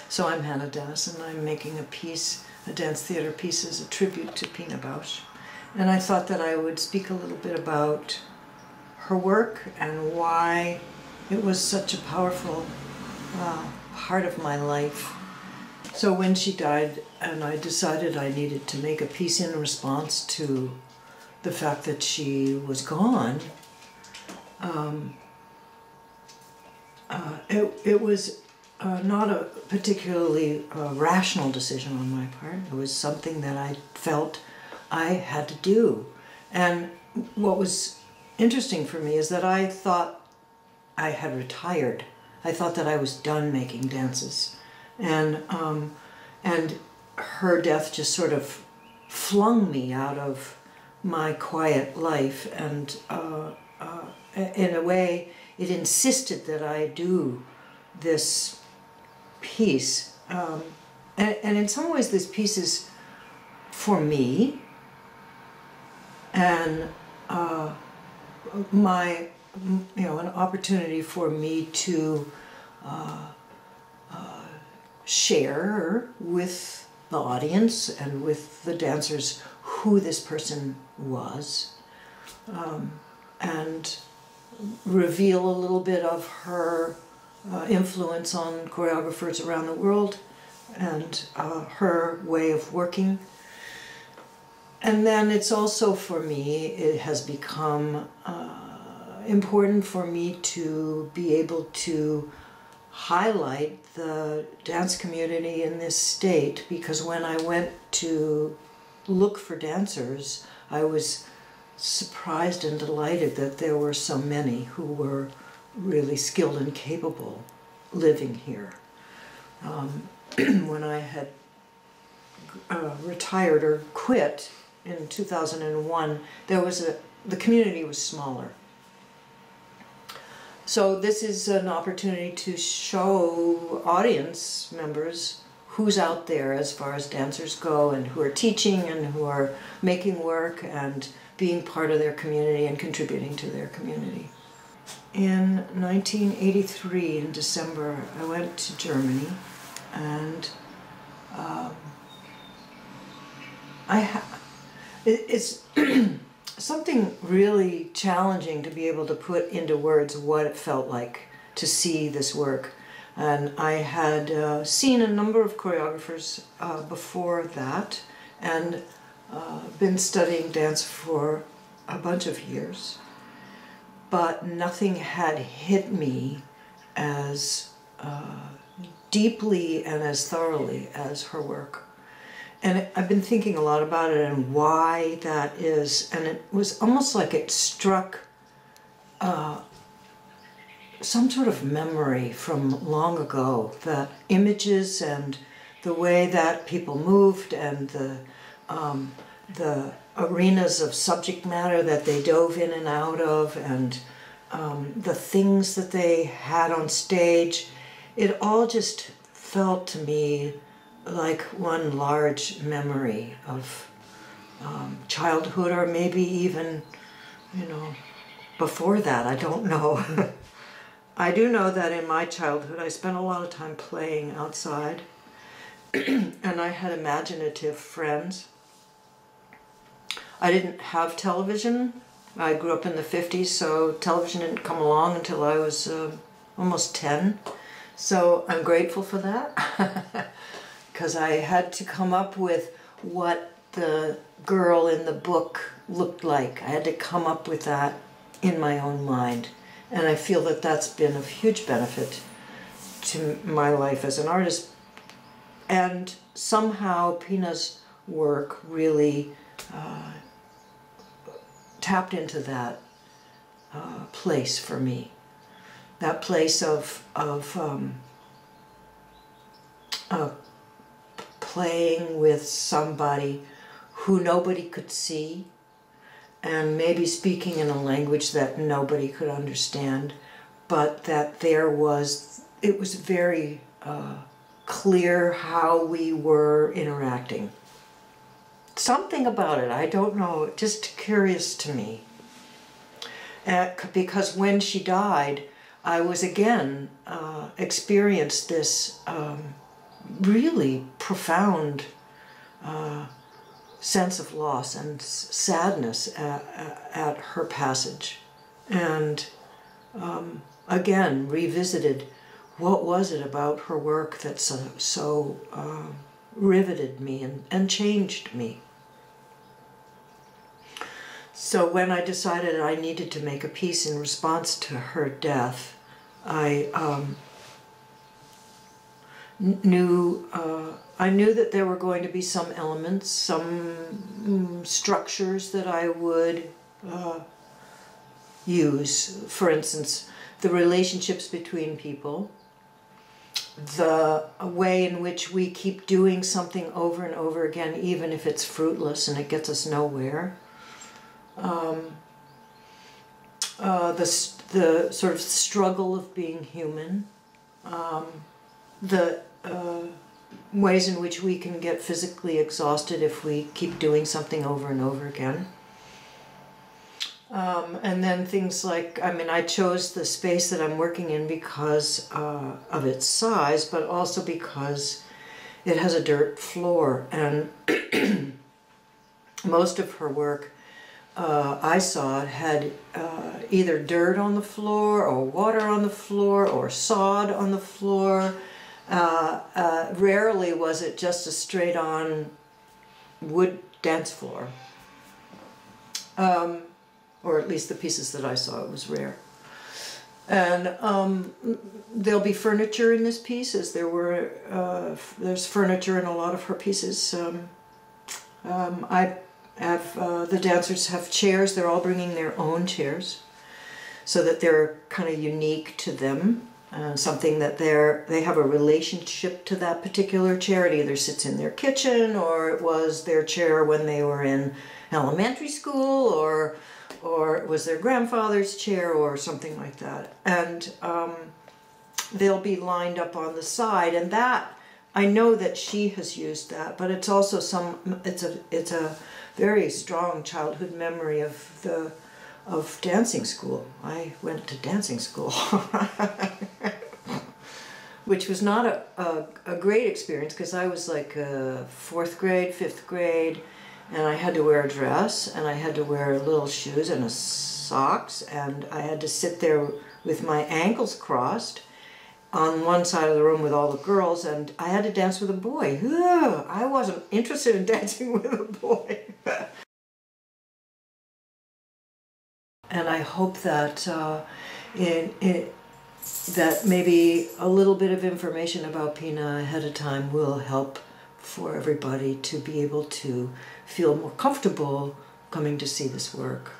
So I'm Hannah Dennison, and I'm making a piece, a dance theater piece as a tribute to Pina Bausch. And I thought that I would speak a little bit about her work and why it was such a powerful part of my life. So when she died, and I decided I needed to make a piece in response to the fact that she was gone, it was not a particularly rational decision on my part. It was something that I felt I had to do. And what was interesting for me is that I thought I had retired. I thought that I was done making dances. And her death just sort of flung me out of my quiet life, and in a way it insisted that I do this piece. And in some ways this piece is for me, and an opportunity for me to share with the audience and with the dancers who this person was, and reveal a little bit of her influence on choreographers around the world and her way of working. And then it's also, for me, it has become important for me to be able to highlight the dance community in this state, because when I went to look for dancers, I was surprised and delighted that there were so many who were really skilled and capable living here. When I had retired or quit in 2001, the community was smaller. So this is an opportunity to show audience members who's out there as far as dancers go, and who are teaching and who are making work and being part of their community and contributing to their community. In 1983, in December, I went to Germany, and it's something really challenging to be able to put into words what it felt like to see this work. And I had seen a number of choreographers before that, and been studying dance for a bunch of years, but nothing had hit me as deeply and as thoroughly as her work. And I've been thinking a lot about it and why that is, and it was almost like it struck some sort of memory from long ago, the images and the way that people moved, and the arenas of subject matter that they dove in and out of, and the things that they had on stage. It all just felt to me like one large memory of childhood, or maybe even, before that, I don't know. I do know that in my childhood I spent a lot of time playing outside, and I had imaginative friends. I didn't have television. I grew up in the 50s, so television didn't come along until I was almost 10. So I'm grateful for that, because I had to come up with what the girl in the book looked like. I had to come up with that in my own mind. And I feel that that's been of huge benefit to my life as an artist. And somehow Pina's work really tapped into that place for me. That place of playing with somebody who nobody could see, and maybe speaking in a language that nobody could understand, but that it was very clear how we were interacting. Something about it, I don't know, just curious to me. Because when she died, I was again experienced this really profound sense of loss and sadness at her passage. And again, revisited what was it about her work that so riveted me and changed me. So when I decided I needed to make a piece in response to her death, I knew that there were going to be some elements, some structures that I would use. For instance, the relationships between people, the way in which we keep doing something over and over again, even if it's fruitless and it gets us nowhere. The sort of struggle of being human, the ways in which we can get physically exhausted if we keep doing something over and over again. And then things like, I chose the space that I'm working in because of its size, but also because it has a dirt floor, and most of her work I saw it had either dirt on the floor or water on the floor or sod on the floor. Rarely was it just a straight-on wood dance floor. Or at least the pieces that I saw, it was rare. And there'll be furniture in this piece, as there's furniture in a lot of her pieces. The dancers have chairs. They're all bringing their own chairs, so that they're kind of unique to them. Something that they have a relationship to that particular chair. It either sits in their kitchen, or it was their chair when they were in elementary school, or it was their grandfather's chair, or something like that. And they'll be lined up on the side, and that, I know that she has used that, but it's also it's a very strong childhood memory of dancing school. I went to dancing school, which was not a great experience, because I was like 4th grade, 5th grade, and I had to wear a dress, and I had to wear little shoes and socks, and I had to sit there with my ankles crossed on one side of the room with all the girls, and I had to dance with a boy. Ugh, I wasn't interested in dancing with a boy. And I hope that that maybe a little bit of information about Pina ahead of time will help for everybody to be able to feel more comfortable coming to see this work.